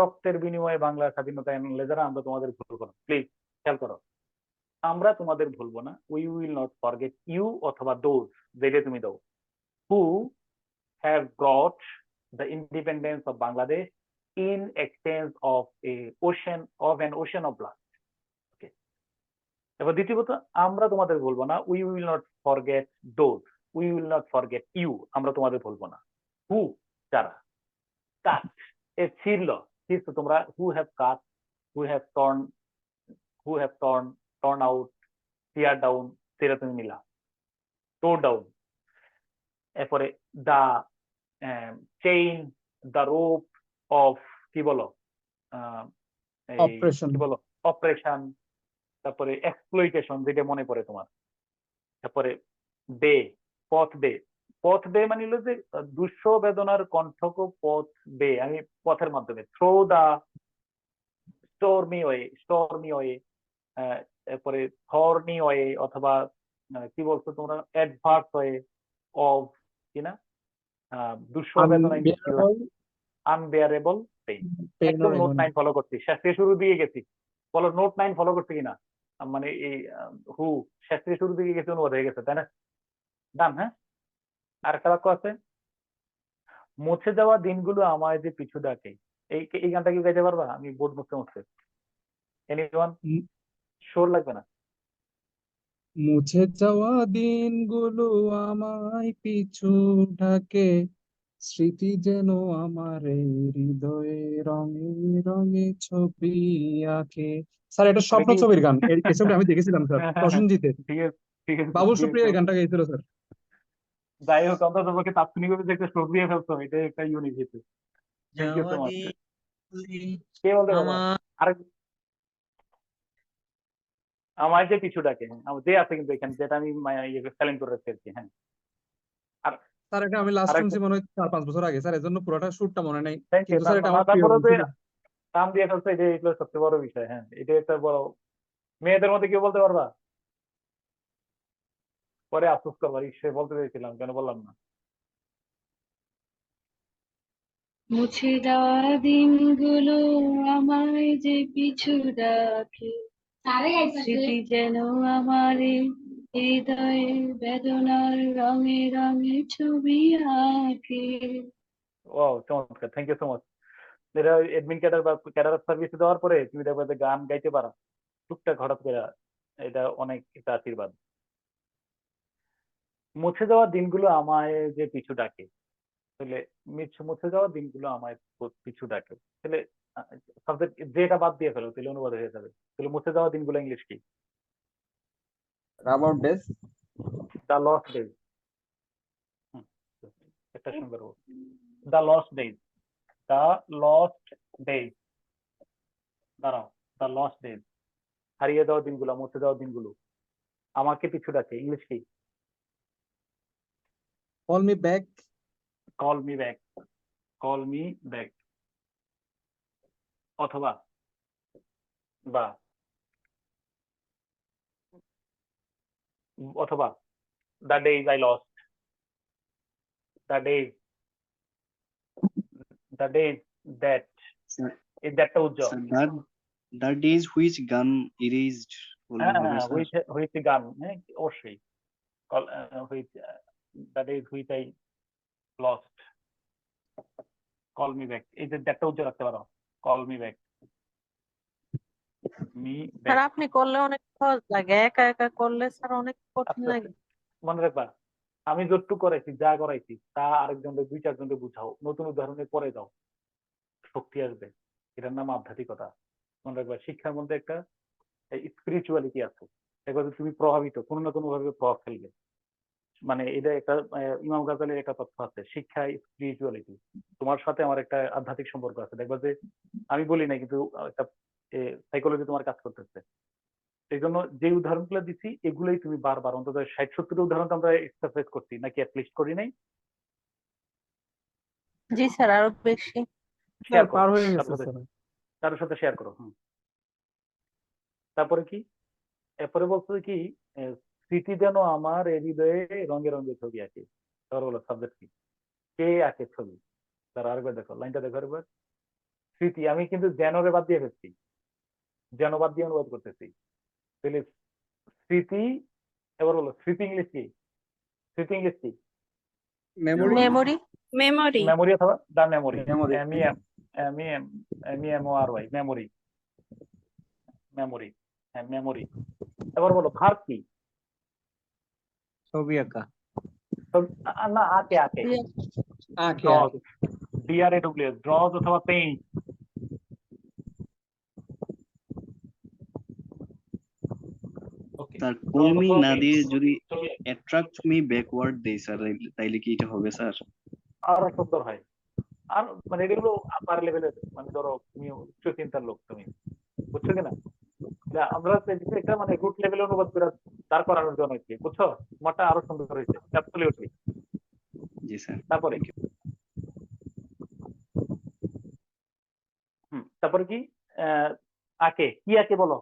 রক্তের বিনিময়ে বাংলার স্বাধীনতা আনলে যারা, আমরা তোমাদের ভুলবো না, প্লিজ খেয়াল করো। আমরা তোমাদের ভুলবো না, we will not forget you অথবা দোজ, যেটা তুমি দাও, who have brought the independence of Bangladesh in exchange of an ocean of blood. এবার দ্বিতীয়ত, আমরা তোমাদের বলবো না, we will not forget those, we will not forget you, আমরা তোমাদের বলবো না। হু, যারা কাট, এ ছিল, কিন্তু তোমরা who have cut, who have torn, who have torn out, tear down, সেটা তুমি নিলা, টোর ডাউন। এরপরে the chain, the rope of, কি বলো, এই অপারেশন। কি বলো, অপারেশন। তারপরে এক্সপ্লয়টেশন, যেটা মনে পড়ে তোমার। তারপরে বে, পথ বে, পথ বে মানে হলো যে দুঃস্ব বেদনার কণ্ঠক পথ বে, আমি পথের মাধ্যমে, থ্রো দা স্টর্মি ওয়ে, এরপরে থর্নি ওয়ে, অথবা কি বলছো তোমরা, অ্যাডভার্স ওয়ে অফ, কি না, দুঃস্ব বেদনা, আনবেয়ারেবল পেইন। পেইন একদম অর নোট এগোনি। 9 ফলো করছি, শেষ থেকে শুরু দিয়ে গেছি। বলো নোট 9 ফলো করছি কিনা? মানে এই হু শেষ থেকে শুরু দিকে গেছে, অনুবাদ হয়ে গেছে, তাই না? ডান, হ্যাঁ। আর একটা বাক্য আছে, মুছে যাওয়া দিনগুলো আমায় যে পিছু ডাকে। এই গানটা কি গাইতে পারবা? আমি বোর্ড মুছতে মুছতে, এনিওয়ান? শোর লাগবে না। মুছে যাওয়া দিনগুলো আমায় পিছু ঢাকে, স্মৃতি যেন আমার এই হৃদয়ে রঙে রঙে ছবি আঁকে। স্যার, এটা এটা স্বপ্ন কি? ছবির গান। এই ছবিটা আমি দেখেছিলাম স্যার, হ্যাঁ, হ্যাঁ, হ্যাঁ, প্রসেনজিতের। ঠিক আছে, ঠিক আছে, বাবুল ঠিক সুপ্রিয় আছে। এই গানটা গেয়েছিল স্যার। যাই হোক, আমরা তোমাকে তাৎক্ষণিকভাবে যে একটা শোর দিয়ে ফেলছো, এটা একটা ইউনিক হয়েছে। থ্যাংক ইউ যাওয়া সো মাচ। দিন কে বলতে পারবা? আমার আরেক, আমায় যে পিছু ডাকে, যে আছে কিন্তু এখানে, যেটা আমি স্যালেন্ট করে রাখছি আর কি, হ্যাঁ। আর স্যার, এটা আমি লাস্ট আরেক, শুনছি মনে হয় 4-5 বছর আগে স্যার, এর জন্য পুরোটা শুটটা মনে নেই। Thank you. কিন্তু স্যার, এটা আমার প্রিয় তারপরে গান যে ছিল। নাম দিয়ে ফেলছো, এটা এগুলো সবচেয়ে বড় বিষয়, হ্যাঁ, এটা একটা বড়। মেয়েদের মধ্যে কেউ বলতে পারবা? পরে আফসোস করবার, সে বলতে চাইছিলাম, কেন বললাম না। মুছে যাওয়া দিনগুলো আমায় যে পিছু ডাকে, স্মৃতি যেন আমার এই হৃদয়ে বেদনার রঙে রঙে ছবি আঁকে। ও, চমৎকার, থ্যাংক ইউ সো মাচ। এটা এডমিন ক্যাডার বা ক্যাডার সার্ভিস দেওয়ার পরে তুমি দেখবে যে গান গাইতে পারা টুকটাক হঠাৎ করে, এটা অনেক একটা আশীর্বাদ। মুছে যাওয়া দিনগুলো আমায় যে পিছু ডাকে, তাহলে মুছে যাওয়া দিনগুলো আমায় পিছু ডাকে, তাহলে সাবজেক্ট যেটা বাদ দিয়ে ফেলো, তাহলে অনুবাদ হয়ে যাবে। তাহলে মুছে যাওয়া দিনগুলো ইংলিশ কি? Rubber days. The lost days. একটা সুন্দর, the lost days, the lost days, দাঁড়াও, দ্য লস্ট ডেজ, হারিয়ে যাওয়া দিনগুলো, মুছে যাওয়া দিনগুলো আমাকে পিছু ডাকে, ইংলিশ কি? Call me back. Call me back, call me back, অথবা বা, অথবা the days I lost, the days, the days that, Sir, এই দ্যাটটা উজ্জ্বল। sir, that days which gun erased বললে হ্যাঁ, হবে হ্যাঁ, স্যার। হুইচ গান, হ্যাঁ অবশ্যই। Call, which, the days which I lost, call me back, এই যে দ্যাটটা উজ্জ্বল রাখতে পারো, call me back, me sir back. আপনি করলে অনেক সহজ লাগে, একা একা করলে স্যার অনেক কঠিন আস্তে আস্তে লাগে। মনে রাখবা, আমি যতটুকু করাইছি, যা করাইছি, তা আরেকজনকে, 2-4 জনকে বুঝাও, নতুন উদাহরণে পরে দাও, শক্তি আসবে। এটার নাম আধ্যাত্মিকতা। মনে রাখবা, শিক্ষার মধ্যে একটা স্পিরিচুয়ালিটি আছে। দেখো যে তুমি প্রভাবিত, কোনো না কোনো ভাবে প্রভাব ফেলবে। মানে এটা একটা ইমাম গাজালির একটা তথ্য আছে, শিক্ষায় স্পিরিচুয়ালিটি। তোমার সাথে আমার একটা আধ্যাত্মিক সম্পর্ক আছে, দেখবা যে আমি বলি না, কিন্তু একটা সাইকোলজি তোমার কাজ করতেছে। এই জন্য যে উদাহরণগুলো দিচ্ছি, এগুলোই তুমি বারবার, অন্তত 60-70 উদাহরণ তো আমরা এক্সারসাইজ করছি নাকি, অ্যাটলিস্ট করি নাই? জি স্যার, আরো বেশি। স্যার, শেয়ার করো পার হয়ে গেছে কারোর সাথে, স্যার। কারোর সাথে শেয়ার করো। তারপরে কি? এরপরে বলছো কি, স্মৃতি যেন আমার এ হৃদয়ে রঙে রঙে ছবি আঁকে। তারপর বলো সাবজেক্ট কি, কে আঁকে ছবি? তার আরেকবার দেখো, লাইনটা দেখো আরেকবার। স্মৃতি, আমি কিন্তু যেনরে বাদ দিয়ে ফেলছি, যেন বাদ দিয়ে অনুবাদ করতেছি। তাহলে স্মৃতি, এবার বলো স্মৃতি ইংলিশ কি? স্মৃতি ইংলিশ কি? Memory memory. মেমোরি মেমোরি অথবা the memory, memory MEMORY, memory, memory, হ্যাঁ মেমোরি। এবার বলো ভার্ব কি? ছবি আঁকা না, আঁকে আঁকে, আঁকে ড্রজ, DRAWS, ড্রজ অথবা পেইন্ট। ওকে, স্যার ড্রজ কল মি অথবা না পেইন্ট, দিয়ে যদি ছবি আঁকে। অ্যাট্রাক্ট মি ব্যাকওয়ার্ড দেই স্যার, তাইলে কি এটা হবে স্যার? আরো সুন্দর হয়। আর মানে এগুলো আপার লেভেলের, মানে ধরো তুমি উচ্চ চিন্তার লোক, তুমি বুঝছো কিনা? যা আমরা একটা মানে রুট লেভেলে অনুবাদ করে দাঁড় করানোর জন্য কি, বুঝছো? তোমারটা আরো সুন্দর হয়েছে, অ্যাবসলিউটলি। জি স্যার। তারপরে তারপরে কি? আঁকে, কি আঁকে বলো,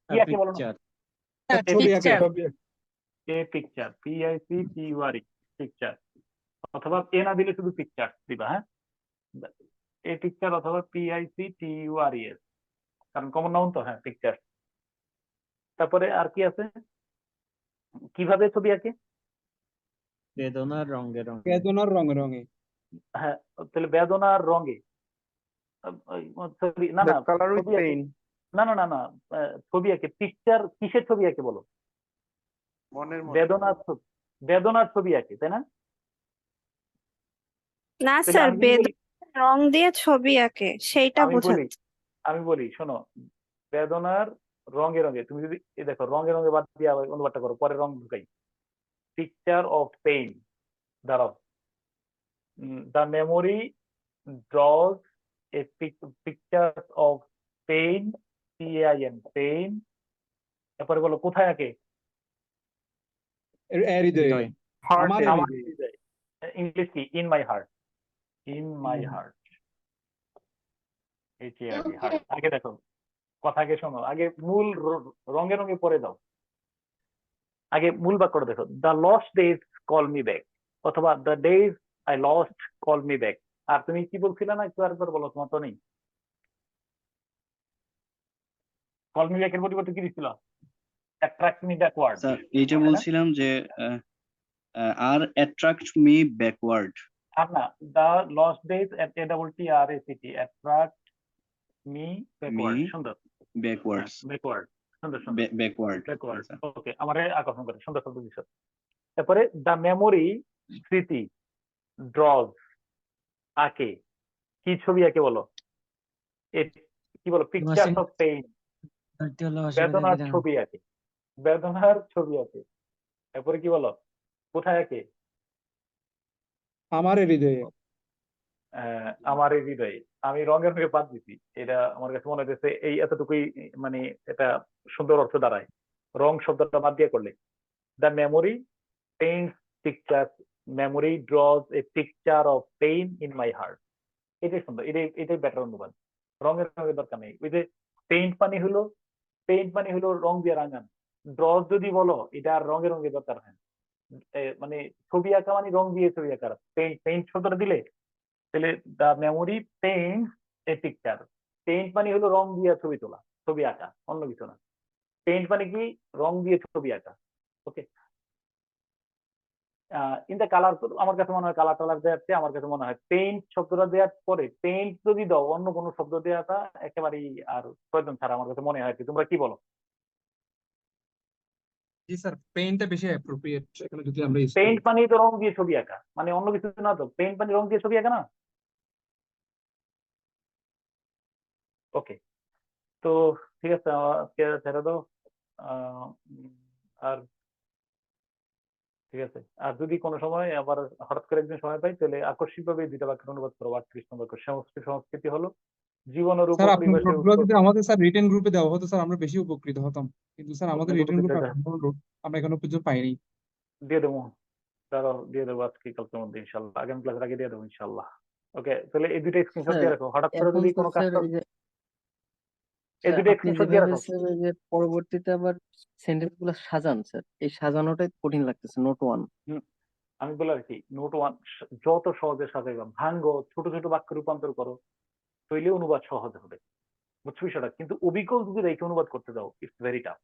কি আঁকে বলো না? ছবি আঁকে পিকচার। পিকচার, PICTURE, পিকচার, অথবা এ না দিলে শুধু পিকচার দিবা, হ্যাঁ, পিকচার অথবা PICTURES, কারণ কমন নাউন তো, হ্যাঁ পিকচার। তারপরে আর কি আছে? কিভাবে ছবি আঁকে? বেদনার রঙে রঙে, বেদনার রঙে রঙে, হ্যাঁ, তাহলে বেদনার রঙে, ছবি না না, কালার উইথ ছবি আঁকে, পেইন, না না না না, ছবি আঁকে, পিকচার কিসের ছবি আঁকে বলো? মনের মতো। বেদনার ছবি, বেদনার ছবি আঁকে, তাই না? না তাহলে স্যার, আমি যদি বলি, রং দিয়ে ছবি আঁকে সেইটা আমি বলি বোঝাচ্ছে। আমি বলি শোনো, বেদনার রঙে রঙে, তুমি যদি এই দেখো রঙে রঙে বাদ দিয়ে আবার অনুবাদটা করো, পরে রং ঢুকাই, পিকচার অফ পেইন, দাঁড়াও, the memory ড্রজ a picture of pain, PAIN, pain. এরপরে বলো কোথায় আঁকে? হৃদয়ে, আমার আমার হৃদয়ে। হৃদয়ে। ইংলিশ কি? In my heart, in my heart, HART, heart. আগে দেখো, কথাকে শোনো, আগে মূল রঙে রঙে পরে দাও, আগে মূল বাক্যটা দেখো, the lost days call me back, অথবা the days I lost call me back. আর তুমি কি বলছিলে না, একটু আরেকবার বলো, তোমার তো নেই। কল মি ব্যাক এর পরিবর্তে কি দিছিল? অ্যাট্রাক্ট মি ব্যাকওয়ার্ড, স্যার এইটা তাই না? বলছিলাম যে আর অ্যাট্রাক্ট মি ব্যাকওয়ার্ড। আর না, the lost days, ATTRACT, attract me me backward, সুন্দর, হ্যাঁ ব্যাকওয়ার্ডস, ব্যাকওয়ার্ড, সুন্দর সুন্দর, ব্যাকওয়ার্ড। ব্যাকওয়ার্ড। ওকে, আমারে আকর্ষণ করে, সুন্দর শব্দ দিছো। তারপরে দ্য মেমোরি, স্মৃতি, ড্রজ, আঁকে, কি ছবি আঁকে বলো? কি বলো? পিকচার অফ পেইন, বেদনার ছবি আঁকে, বেদনার ছবি আঁকে। এরপরে কি বলো? কোথায় আঁকে? আমার হৃদয়ে, আমার এই হৃদয়ে। আমি রঙের রঙে বাদ দিছি, এটা আমার কাছে মনে হচ্ছে এই এতটুকুই, মানে এটা সুন্দর অর্থ দাঁড়ায়, রং শব্দটা বাদ দিয়ে করলে। The memory Paints picture, memory ড্রজ a picture of pain in my heart. এটাই সুন্দর, এটাই বেটার অনুবাদ। রঙের রঙের দরকার নেই। ওই যে পেইন্ট মানে হলো রং দিয়ে রাঙান। ড্রজ যদি বলো, এটা আর রঙের রঙের দরকার হয় না। মানে ছবি আঁকা মানে রং দিয়ে ছবি আঁকা, পেইন্ট পেইন্ট শব্দটা দিলে, তাহলে the memory paint a picture, paint মানে হলো রং দিয়ে ছবি তোলা, ছবি আঁকা, অন্য কিছু না। পেইন্ট মানে কি? রং দিয়ে ছবি আঁকা। ওকে, ইন দ্য কালার, আমার কাছে মনে হয় কালার টালার দেওয়ার চেয়ে আমার কাছে মনে হয় পেইন্ট শব্দটা দেওয়ার পরে পেইন্ট যদি দাও, অন্য কোনো শব্দ দেওয়াটা একেবারেই আর প্রয়োজন ছাড়া আমার কাছে মনে হয়। তোমরা কি বলো? জি স্যার, পেইনটা বেশি অ্যাপ্রোপ্রিয়েট এখানে যদি আমরা ইউজ করি। পেইন্ট মানে তো রং দিয়ে ছবি আঁকা, মানে অন্য কিছু না তো, পেইন্ট মানে রং দিয়ে ছবি আঁকা না। ওকে, তো ঠিক আছে, আজকে ছেড়ে দাও। আর ঠিক আছে, আর যদি কোনো সময় আবার হঠাৎ করে একদিন সময় পাই, তাহলে আকস্মিকভাবে দুইটা বাক্যের অনুবাদ করবো। 38 নম্বর সংস্কৃতি, সংস্কৃতি হলো জীবনের স্যার উপর, আপনার পরিবেশের নোটগুলো উপর। যদি আমাদের স্যার রিটেন গ্রুপে দেওয়া হতো স্যার আমরা বেশি উপকৃত হতাম, কিন্তু স্যার আমাদের রিটেন গ্রুপে আমরা এখনো পর্যন্ত পাইনি। দিয়ে দেবো, দাঁড়াও দিয়ে দেবো আজকে কালকের মধ্যে ইনশাল্লাহ, আগামী ক্লাসের আগে দিয়ে দেবো ইনশাল্লাহ। ওকে, তাহলে এই দুইটা স্ক্রিনশট স্যার দিয়ে রাখো, হঠাৎ করে এখন যদি তো কোনো কাজ স্যার টাজ, এই যে এই স্যার দুইটা আপনি স্ক্রিনশট দিয়ে যেভাবে রাখো। স্যার এই যে পরবর্তীতে আবার সেন্টেন্স গুলো সাজান স্যার, এই সাজানোটাই কঠিন লাগতেছে, নোট ওয়ান। আমি বলে আর কি নোট ওয়ান যত সহজে সাজাইবা, ভাঙ্গো, ছোট ছোট বাক্যে রূপান্তর করো, তৈলে অনুবাদ সহজ হবে। বুঝছো বিষয়টা? কিন্তু অবিকল যদি রেখে অনুবাদ করতে যাও, ইটস ভেরি টাফ।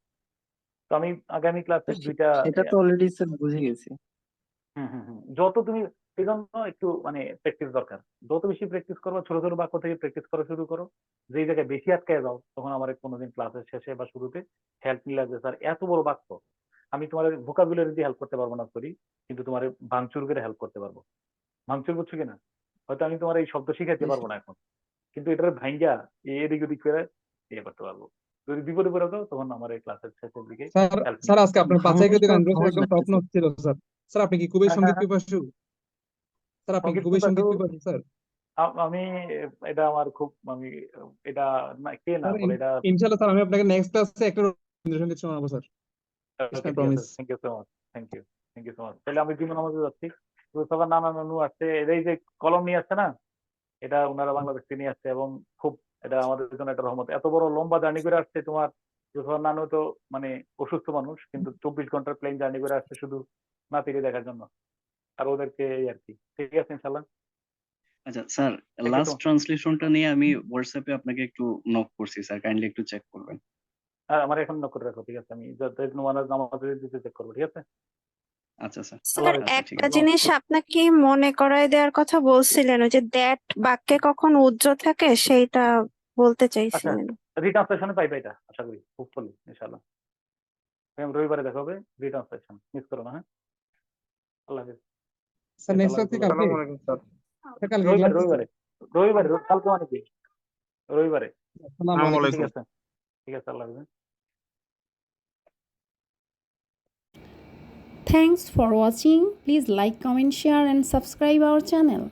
তো আমি আগামী ক্লাসে দুইটা সেটা তো অলরেডি স্যার বুঝে গেছি। যত তুমি এই জন্য একটু মানে প্র্যাকটিস দরকার। যত বেশি প্র্যাকটিস করো, ছোট ছোট বাক্য থেকে প্র্যাকটিস করা শুরু করো। যেই জায়গায় বেশি আটকায় যাও, তখন আমার কোনোদিন ক্লাসের শেষে বা শুরুতে হেল্প নিলে যে স্যার এত বড় বাক্য, আমি তোমার ভোকাবুলারি দিয়ে হেল্প করতে পারবো না করি, কিন্তু তোমার ভাঙচুর করে হেল্প করতে পারবো। ভাঙচুর বুঝছো কিনা? হয়তো আমি তোমার এই শব্দ শিখাইতে পারবো না এখন, কিন্তু এটার ভাঙ্গা এদিক ওদিক করে ইয়ে করতে পারবো। যদি বিপদে পড়ে যাও, তখন আমার এই ক্লাসের শেষের দিকে স্যার হেল্প স্যার আজকে আপনার বাছাই ভাঙাটা করতে গান সহজ একদম টপ লাগতেছে। নচ ছিল স্যার। স্যার আপনি কি খুবই সঙ্গীত পিপাসু? স্যার আপনি কি সঙ্গীত খুবই সঙ্গীত পিপাসু? পিপাসু স্যার? আমি এটা আমার খুব আমি এটা না কে না স্যার বলে এটা। ইনশাআল্লাহ স্যার আমি আপনাকে নেক্সট ক্লাসে একটা রবীন্দ্রসঙ্গীত শোনাবো স্যার। ইটস ওকে, মাই ঠিক আছে, promise. Thank you so much, thank you, thank you so much. তাহলে আমি জীবন আমাদের যাচ্ছি। তো সবার নানা নানু আসছে, এই যে কলম নিয়ে আসছে না, এটা ওনারা বাংলাদেশ থেকে নিয়ে আসছে, এবং খুব এটা আমাদের জন্য একটা রহমত। এত বড় লম্বা জার্নি করে আসছে তোমার সবার নানু তো মানে অসুস্থ মানুষ, কিন্তু 24 ঘন্টার প্লেন জার্নি করে আসছে শুধু নাতিকে দেখার জন্য, আর ওদেরকে এই আর কি। ঠিক আছে ইনশাল্লাহ। আচ্ছা sir, Thank you so last much. ট্রান্সলেশনটা নিয়ে আমি হোয়াটসঅ্যাপে আপনাকে একটু নক করছি স্যার, কাইন্ডলি একটু চেক করবেন। আমার এখন নক করে রাখো, ঠিক আছে? আমি আমাদের দিতে চেক করবো, ঠিক আছে? আচ্ছা স্যার। স্যার আচ্ছা ঠিক একটা আছে। জিনিস আপনাকে মনে করায় দেওয়ার কথা বলছিলেন, ওই যে দ্যাট বাক্যে কখন উজ্জ্ব থাকে সেইটা বলতে আচ্ছা, চাইছিলেন। রিট্রান্সলেশনে পাইবে এটা আশা করি, হোপফুলি ইনশাআল্লাহ। রবিবারে দেখা হবে, রিট্রান্সলেশন মিস করো না, হ্যাঁ? আল্লাহ হাফেজ। স্যার নেক্সট ক্লাস কি কালকে? আসসালামু আলাইকুম স্যার। স্যার কালকে রবিবারে ক্লাস আছে? রবিবারে কালকে মানে কি? রবিবারে। আসসালামু আসসালামু আলাইকুম। ঠিক আলাইকুম। আছে, ঠিক আছে, আল্লাহ হাফেজ। Thanks for watching. Please like, comment, share and subscribe our channel.